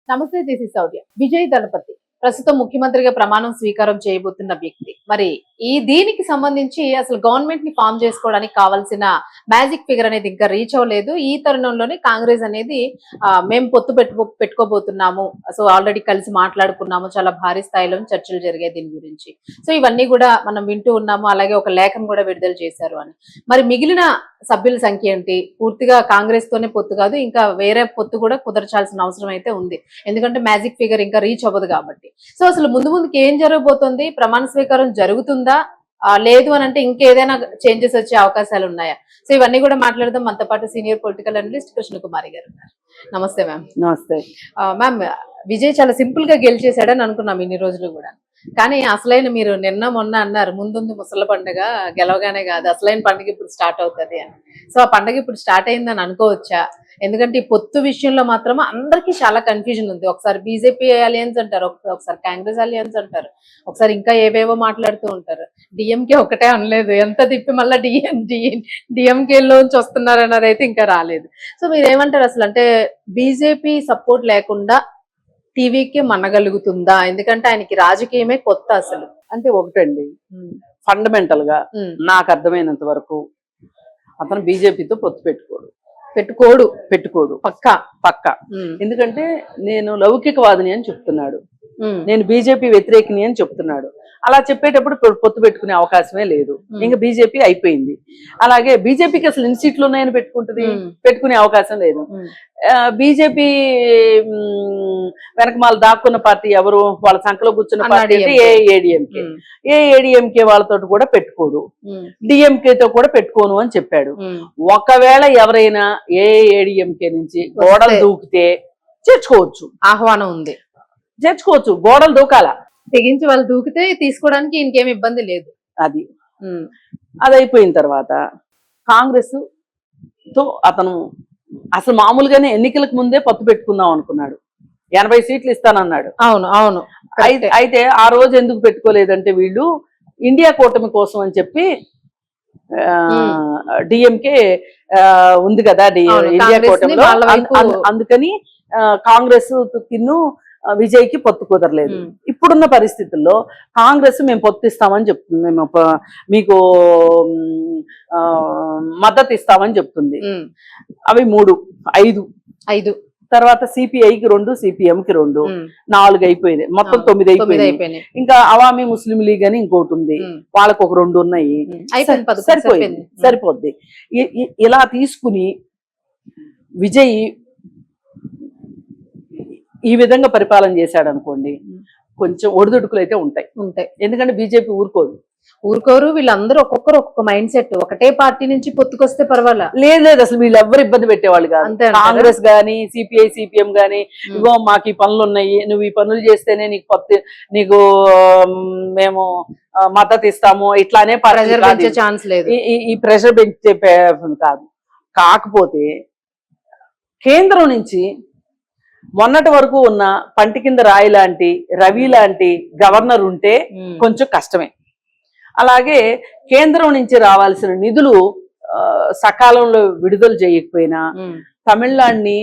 నమస్తే, this is Sourya. Vijay దళపతి ప్రస్తుతం ముఖ్యమంత్రిగా ప్రమాణం స్వీకారం చేయబోతున్న వ్యక్తి. మరి దీనికి సంబంధించి అసలు గవర్నమెంట్ ని ఫామ్ చేసుకోవడానికి కావాల్సిన మ్యాజిక్ ఫిగర్ అనేది ఇంకా రీచ్ అవ్వలేదు. ఈ తరుణంలోనే కాంగ్రెస్ అనేది మేము పొత్తు పెట్టుకోబోతున్నాము, సో ఆల్రెడీ కలిసి మాట్లాడుకున్నాము, చాలా భారీ స్థాయిలో చర్చలు జరిగాయి దీని గురించి. సో ఇవన్నీ కూడా మనం వింటూ ఉన్నాము. అలాగే ఒక లేఖను కూడా విడుదల చేశారు అని. మరి మిగిలిన సభ్యుల సంఖ్య ఏంటి? పూర్తిగా కాంగ్రెస్ తోనే పొత్తు కాదు, ఇంకా వేరే పొత్తు కూడా కుదర్చాల్సిన అవసరం అయితే ఉంది. ఎందుకంటే మ్యాజిక్ ఫిగర్ ఇంకా రీచ్ అవ్వదు కాబట్టి. సో అసలు ముందుకి ఏం జరగబోతోంది? ప్రమాణ స్వీకారం జరుగుతుందా, లేదు అని అంటే ఇంకేదైనా చేంజెస్ వచ్చే అవకాశాలు ఉన్నాయా? సో ఇవన్నీ కూడా మాట్లాడదాం. మనతో పాటు సీనియర్ పొలిటికల్ అనలిస్ట్ కృష్ణకుమారి గారు ఉన్నారు. నమస్తే మ్యామ్. నమస్తే మ్యామ్. విజయ్ చాలా సింపుల్ గా గెలిచేశాడని అనుకున్నాం ఇన్ని రోజులు కూడా. కానీ అసలైన మీరు నిన్న మొన్న అన్నారు ముందుంది ముసల పండుగ, గెలవగానే కాదు అసలైన పండుగ ఇప్పుడు స్టార్ట్ అవుతుంది అని. సో ఆ పండుగ ఇప్పుడు స్టార్ట్ అయిందని అనుకోవచ్చా? ఎందుకంటే ఈ పొత్తు విషయంలో మాత్రం అందరికీ చాలా కన్ఫ్యూజన్ ఉంది. ఒకసారి బీజేపీ అలియన్స్ అంటారు, ఒకసారి కాంగ్రెస్ అలియన్స్ అంటారు, ఒకసారి ఇంకా ఏవేవో మాట్లాడుతూ ఉంటారు. డిఎంకే ఒకటే అనలేదు, ఎంత తిప్పి మళ్ళీ డిఎంకేలోంచి వస్తున్నారన్నది అయితే ఇంకా రాలేదు. సో మీరు ఏమంటారు అసలు? అంటే బీజేపీ సపోర్ట్ లేకుండా టీవీకి మనగలుగుతుందా? ఎందుకంటే ఆయనకి రాజకీయమే కొత్త అసలు. అంటే ఒకటండి, ఫండమెంటల్ గా నాకు అర్థమైనంత వరకు అతను బీజేపీతో పొత్తు పెట్టుకోడు పక్కా. ఎందుకంటే నేను లౌకికవాదిని అని చెప్తున్నాడు, నేను బీజేపీ వ్యతిరేకిని అని చెప్తున్నాడు. అలా చెప్పేటప్పుడు పొత్తు పెట్టుకునే అవకాశమే లేదు. ఇంకా బీజేపీ అయిపోయింది. అలాగే బీజేపీకి అసలు ఎన్ని సీట్లు ఉన్నాయని పెట్టుకునే అవకాశం లేదు. బీజేపీ వెనకమాల దాక్కున్న పార్టీ ఎవరు? వాళ్ళ సంఖలో కూర్చున్న పార్టీ అంటే ఏఐఏడీఎంకే వాళ్ళతో కూడా పెట్టుకోడు, డిఎంకేతో కూడా పెట్టుకోను అని చెప్పాడు. ఒకవేళ ఎవరైనా ఏఐఏడీఎంకే నుంచి గోడలు దూకితే చేర్చుకోవచ్చు, ఆహ్వానం ఉంది, చేర్చుకోవచ్చు. గోడలు దూకాల తెగించి వాళ్ళు దూకితే తీసుకోవడానికి ఇంకేం ఇబ్బంది లేదు. అది అయిపోయిన తర్వాత కాంగ్రెస్ తో అతను అసలు మామూలుగానే ఎన్నికలకు ముందే పొత్తు పెట్టుకుందాం అనుకున్నాడు. 80 సీట్లు ఇస్తానన్నాడు. అవును. అయితే ఆ రోజు ఎందుకు పెట్టుకోలేదంటే వీళ్ళు ఇండియా కూటమి కోసం అని చెప్పి డిఎంకే ఉంది కదా ఇండియా కూటమిలో, అందుకని కాంగ్రెస్ తిన్ను విజయ్కి పొత్తు కుదరలేదు. ఇప్పుడున్న పరిస్థితుల్లో కాంగ్రెస్ మేము పొత్తు ఇస్తామని చెప్తుంది, మేము మీకు మద్దతు ఇస్తామని చెప్తుంది. అవి 5 తర్వాత సిపిఐకి 2, సిపిఎంకి 2, 4 అయిపోయినాయి. మొత్తం 9 అయిపోయినాయి. ఇంకా అవామీ ముస్లిం లీగ్ అని ఇంకోటి ఉంది, వాళ్ళకు ఒక 2 ఉన్నాయి. సరిపోద్ది. ఇలా తీసుకుని విజయ్ ఈ విధంగా పరిపాలన చేశాడు అనుకోండి, కొంచెం ఒడిదుడుకులు అయితే ఉంటాయి. ఎందుకంటే బీజేపీ ఊరుకోరు. వీళ్ళందరూ ఒక్కొక్కరు ఒక్కొక్క మైండ్ సెట్. ఒకటే పార్టీ నుంచి పొత్తుకొస్తే పర్వాలా, లేదు అసలు వీళ్ళు ఎవరు ఇబ్బంది పెట్టేవాళ్ళు కాదు. కాంగ్రెస్ గానీ సిపిఐ సిపిఎం గానీ ఇగో మాకు ఈ పనులు ఉన్నాయి, నువ్వు ఈ పనులు చేస్తేనే నీకు మేము మద్దతు ఇస్తాము ఇట్లానే ఛాన్స్ లేదు. ఈ ప్రెషర్ పెంచే కాదు. కాకపోతే కేంద్రం నుంచి మొన్నటి వరకు ఉన్న పంటి కింద రాయి లాంటి రవి లాంటి గవర్నర్ ఉంటే కొంచెం కష్టమే. అలాగే కేంద్రం నుంచి రావాల్సిన నిధులు సకాలంలో విడుదల చేయకపోయినా, తమిళనాడుని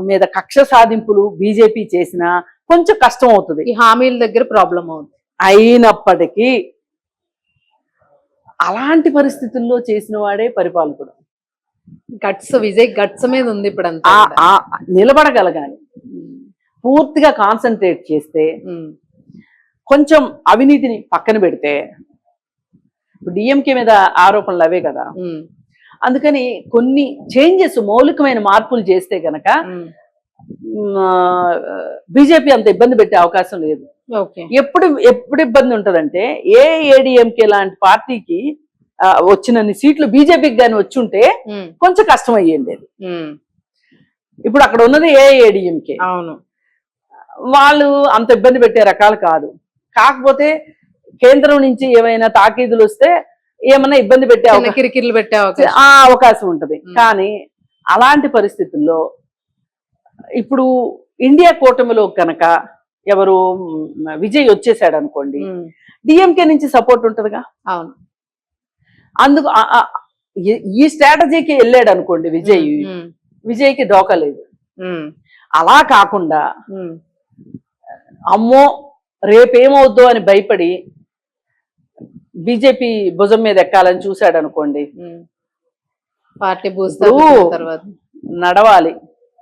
మీద కక్ష సాధింపులు బీజేపీ చేసినా కొంచెం కష్టం అవుతుంది. ఈ హామీల దగ్గర ప్రాబ్లం అవుతుంది. అయినప్పటికీ అలాంటి పరిస్థితుల్లో చేసిన వాడే పరిపాలకుడు. విజయ్ గట్స్ మీద ఉంది. ఇప్పుడు నిలబడగలగాలి, పూర్తిగా కాన్సన్ట్రేట్ చేస్తే, కొంచెం అవినీతిని పక్కన పెడితే, డిఎంకే మీద ఆరోపణలు అవే కదా, అందుకని కొన్ని చేంజెస్ మౌలికమైన మార్పులు చేస్తే గనక బీజేపీ అంత ఇబ్బంది పెట్టే అవకాశం లేదు. ఎప్పుడు ఇబ్బంది ఉంటదంటే ఏఐఏడీఎంకే లాంటి పార్టీకి వచ్చినన్ని సీట్లు బీజేపీకి గాని వచ్చుంటే కొంచెం కష్టం అయ్యేది. ఇప్పుడు అక్కడ ఉన్నది ఏఐఏడీఎంకే, వాళ్ళు అంత ఇబ్బంది పెట్టే రకాలు కాదు. కాకపోతే కేంద్రం నుంచి ఏమైనా తాకీదులు వస్తే ఏమన్నా ఇబ్బంది పెట్టే అవకాశం ఉంటది. కానీ అలాంటి పరిస్థితుల్లో ఇప్పుడు ఇండియా కూటమిలో కనుక ఎవరు విజయ్ వచ్చేసాడు అనుకోండి, డిఎంకే నుంచి సపోర్ట్ ఉంటదిగా. అవును, అందుకు ఈ స్ట్రాటజీకి వెళ్ళాడు అనుకోండి విజయ్కి డోకా లేదు. అలా కాకుండా అమ్మో రేపేమవుద్దో అని భయపడి బీజేపీ భుజం మీద ఎక్కాలని చూశాడు అనుకోండి, పార్టీ తర్వాత నడవాలి,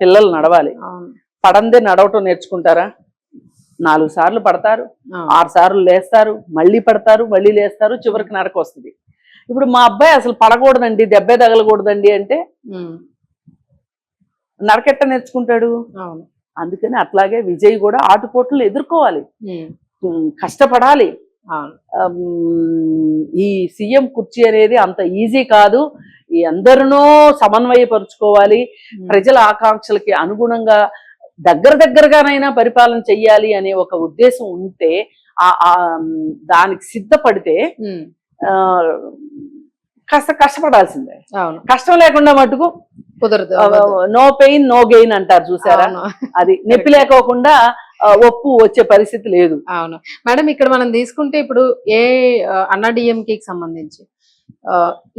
పిల్లలు నడవాలి. పడందే నడవటం నేర్చుకుంటారా? 4 సార్లు పడతారు, 6 సార్లు లేస్తారు, మళ్ళీ పడతారు, మళ్ళీ లేస్తారు, చివరికి నడక వస్తుంది. ఇప్పుడు మా అబ్బాయి అసలు పడకూడదండి, దెబ్బే తగలకూడదండి అంటే నడకెట్ట నేర్చుకుంటాడు? అందుకని అట్లాగే విజయ్ కూడా ఆటుపోట్లు ఎదుర్కోవాలి, కష్టపడాలి. ఈ సీఎం కుర్చీ అనేది అంత ఈజీ కాదు, ఈ అందరినో సమన్వయపరుచుకోవాలి, ప్రజల ఆకాంక్షలకి అనుగుణంగా దగ్గరగానైనా పరిపాలన చెయ్యాలి అనే ఒక ఉద్దేశం ఉంటే దానికి సిద్ధపడితే కాస్త కష్టపడాల్సిందే. కష్టం లేకుండా మటుకు కుదరదు. నో పెయిన్ నో గెయిన్ అంటారు చూసారా, అది నొప్పి లేకోకుండా ఒప్పు వచ్చే పరిస్థితి లేదు. అవును మేడం, ఇక్కడ మనం తీసుకుంటే ఇప్పుడు అన్నా డిఎంకే సంబంధించి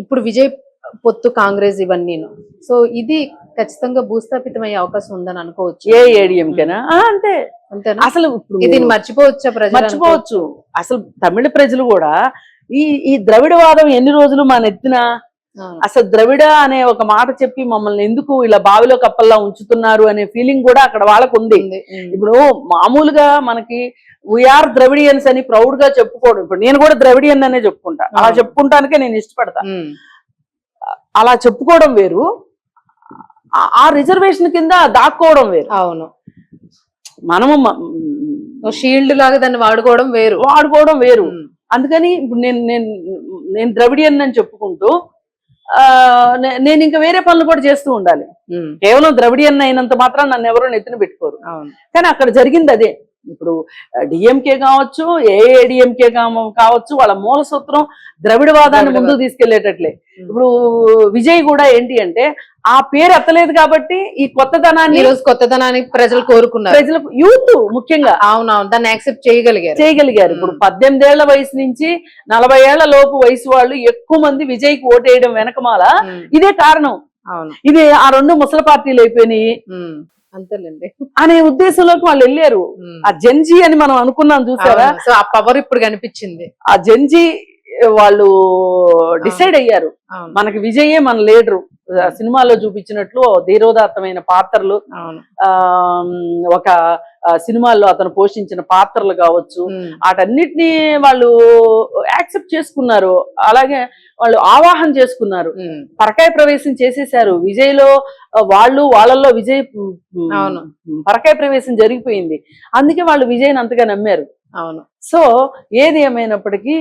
ఇప్పుడు విజయ్ పొత్తు కాంగ్రెస్ ఇవన్నీను, సో ఇది ఖచ్చితంగా భూస్థాపితమయ్యే అవకాశం ఉందని అనుకోవచ్చు. ఏడీఎంకేనా? అంతేనా? అసలు దీన్ని మర్చిపోవచ్చా ప్రజలు? మర్చిపోవచ్చు. అసలు తమిళ ప్రజలు కూడా ఈ ద్రవిడవాదం ఎన్ని రోజులు మా నెత్తిన, అసలు ద్రవిడ అనే ఒక మాట చెప్పి మమ్మల్ని ఎందుకు ఇలా బావిలో కప్పల్లా ఉంచుతున్నారు అనే ఫీలింగ్ కూడా అక్కడ వాళ్ళకు ఉంది. ఇప్పుడు మామూలుగా మనకి వీఆర్ ద్రవిడియన్స్ అని ప్రౌడ్ గా చెప్పుకోవడం, ఇప్పుడు నేను కూడా ద్రవిడియన్ అనే చెప్పుకుంటా, అలా చెప్పుకుంటానికే నేను ఇష్టపడతా. అలా చెప్పుకోవడం వేరు, ఆ రిజర్వేషన్ కింద దాక్కోవడం వేరు. అవును, మనము షీల్డ్ లాగా దాన్ని వాడుకోవడం వేరు. అందుకని ఇప్పుడు నేను ద్రవిడియన్ అని చెప్పుకుంటూ నేను ఇంకా వేరే పనులు కూడా చేస్తూ ఉండాలి. కేవలం ద్రవిడియన్ అయినంత మాత్రం నన్ను ఎవరో నెత్తిన పెట్టుకోరు. కానీ అక్కడ జరిగింది అదే. ఇప్పుడు డిఎంకే కావచ్చు, ఏఐఏడిఎంకే కావచ్చు, వాళ్ళ మూల సూత్రం ద్రవిడవాదాన్ని ముందుకు తీసుకెళ్లేటట్లే. ఇప్పుడు విజయ్ కూడా ఏంటి అంటే ఆ పేరు ఎత్తలేదు కాబట్టి ఈ కొత్తదనాన్ని ప్రజలు కోరుకున్నారు, ప్రజలకు యూత్ ముఖ్యంగా. అవునవును, దాన్ని యాక్సెప్ట్ చేయగలిగారు. ఇప్పుడు 18 ఏళ్ల వయసు నుంచి 40 ఏళ్ల లోపు వయసు వాళ్ళు ఎక్కువ మంది విజయ్ కి ఓటేయడం వెనకమాల ఇదే కారణం. ఇది ఆ 2 ముసలి పార్టీలు అయిపోయినాయి అంతేలేండి అనే ఉద్దేశంలోకి వాళ్ళు వెళ్ళారు. ఆ జెన్జీ అని మనం అనుకున్నాం చూసారా, ఆ పవర్ ఇప్పుడు కనిపించింది. ఆ జెన్జీ వాళ్ళు డిసైడ్ అయ్యారు మనకి విజయే మన లీడరు. సినిమాలో చూపించినట్లు ధీరోదాత్తమైన పాత్రలు, ఒక సినిమాల్లో అతను పోషించిన పాత్రలు కావచ్చు, వాటన్నిటినీ వాళ్ళు యాక్సెప్ట్ చేసుకున్నారు. అలాగే వాళ్ళు ఆవాహన చేసుకున్నారు, పరకాయ ప్రవేశం చేసేసారు. విజయ్ లో వాళ్ళల్లో విజయ్ పరకాయ ప్రవేశం జరిగిపోయింది. అందుకే వాళ్ళు విజయ్ని అంతగా నమ్మారు. అవును. సో ఏది ఏమైనప్పటికీ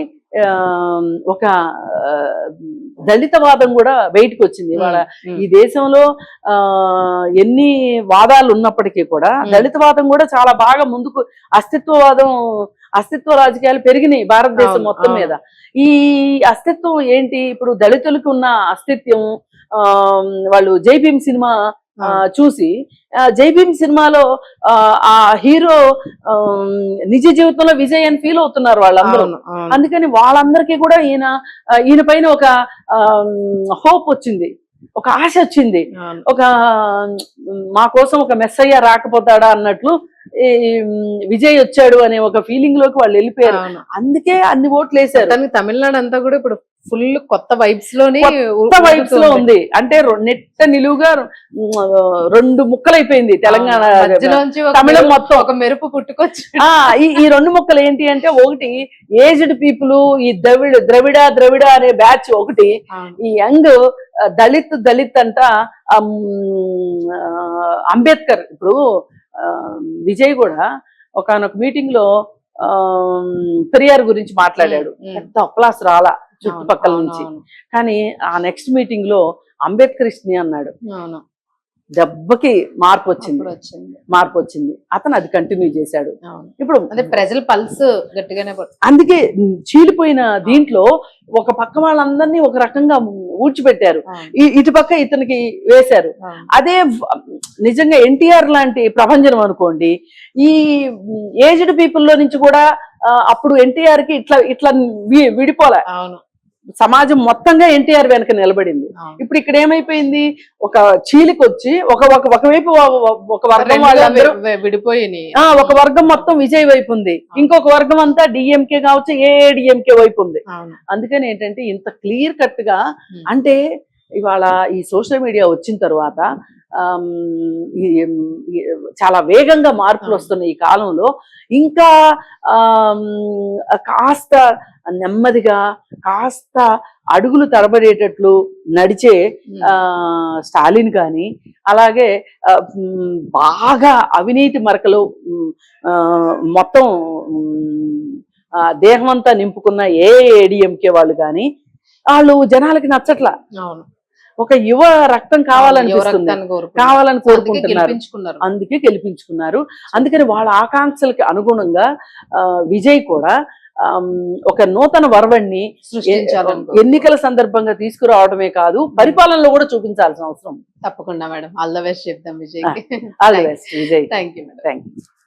ఒక దళితవాదం కూడా బయటకు వచ్చింది. వాళ్ళ ఈ దేశంలో ఎన్ని వాదాలు ఉన్నప్పటికీ కూడా దళితవాదం కూడా చాలా బాగా ముందుకు, అస్తిత్వ రాజకీయాలు పెరిగినాయి భారతదేశం మొత్తం మీద. ఈ అస్తిత్వం ఏంటి? ఇప్పుడు దళితులకు ఉన్న అస్తిత్వం వాళ్ళు జై భీమ్ సినిమా చూసి, జై భీమ్ సినిమాలో ఆ హీరో నిజ జీవితంలో విజయ్ అని ఫీల్ అవుతున్నారు వాళ్ళందరూ. అందుకని వాళ్ళందరికీ కూడా ఈయన పైన ఒక హోప్ వచ్చింది, ఒక ఆశ వచ్చింది. ఒక మా కోసం ఒక మెస్సయ్య రాకపోతాడా అన్నట్లు విజయ్ వచ్చాడు అనే ఒక ఫీలింగ్ లోకి వాళ్ళు వెళ్ళిపోయారు. అందుకే అన్ని ఓట్లు వేశారు. తమిళనాడు అంతా కూడా ఇప్పుడు ఫుల్ కొత్త వైబ్స్ లో ఉంది. అంటే నెట్ట నిలువుగా 2 ముక్కలు అయిపోయింది తెలంగాణ, తమిళం మొత్తం ఒక మెరుపు పుట్టుకొచ్చి. ఈ 2 ముక్కలు ఏంటి అంటే, ఒకటి ఏజ్డ్ పీపుల్, ఈ ద్రవిడ అనే బ్యాచ్ ఒకటి, ఈ యంగ్ దళిత్ అంట అంబేద్కర్. ఇప్పుడు విజయ్ కూడా ఒకానొక మీటింగ్ లో పెరియార్ గురించి మాట్లాడాడు. పెద్ద అప్లాస్ రాలా చుట్టుపక్కల నుంచి. కానీ ఆ నెక్స్ట్ మీటింగ్ లో అంబేద్కరిస్ట్ని అన్నాడు. దెబ్బకి మార్పు వచ్చింది. అతను అది కంటిన్యూ చేశాడు. ఇప్పుడు ప్రజల పల్స్ గట్టిగానే. అందుకే చీలిపోయిన దీంట్లో ఒక పక్క వాళ్ళందరినీ ఒక రకంగా ఊడ్చిపెట్టారు, ఇటుపక్క ఇతనికి వేశారు. అదే నిజంగా ఎన్టీఆర్ లాంటి ప్రభంజనం అనుకోండి, ఈ ఏజ్డ్ పీపుల్ లో నుంచి కూడా అప్పుడు ఎన్టీఆర్ కి ఇట్లా విడిపోలే. సమాజం మొత్తంగా ఎన్టీఆర్ వెనక నిలబడింది. అవును. ఇప్పుడు ఇక్కడ ఏమైపోయింది, ఒక చీలికొచ్చి ఒకవైపు ఒక వర్గం రెండుగా వాళ్ళందరూ విడిపోయినాయి. ఒక వర్గం మొత్తం విజయ్ వైపు ఉంది, ఇంకొక వర్గం అంతా డిఎంకే కావచ్చు ఏఐడిఎంకే వైపు ఉంది. అవును. అందుకని ఏంటంటే ఇంత క్లియర్ కట్ గా, ఉమ్. అంటే ఇవాళ ఈ సోషల్ మీడియా వచ్చిన తర్వాత చాలా వేగంగా మార్పులు వస్తున్న ఈ కాలంలో ఇంకా కాస్త నెమ్మదిగా, కాస్త అడుగులు తడబడేటట్లు నడిచే స్టాలిన్ కానీ, అలాగే బాగా అవినీతి మరకలు మొత్తం దేహం అంతా నింపుకున్న ఏఐడిఎంకే వాళ్ళు కానీ వాళ్ళు జనాలకి నచ్చట్లా. అవును. ఒక యువ రక్తం కావాలనిపిస్తుంది, కావాలని కోరుకుంటున్నారు, అందుకే గెలిపించుకున్నారు. అందుకని వాళ్ళ ఆకాంక్షలకి అనుగుణంగా విజయ్ కూడా ఒక నూతన వరవడిని ఎన్నికల సందర్భంగా తీసుకురావడమే కాదు, పరిపాలనలో కూడా చూపించాల్సిన అవసరం. తప్పకుండా మేడం. ఆల్ ద బెస్ట్ చెప్తాం Vijay. All the best Vijay. Thank you madam. Thank you.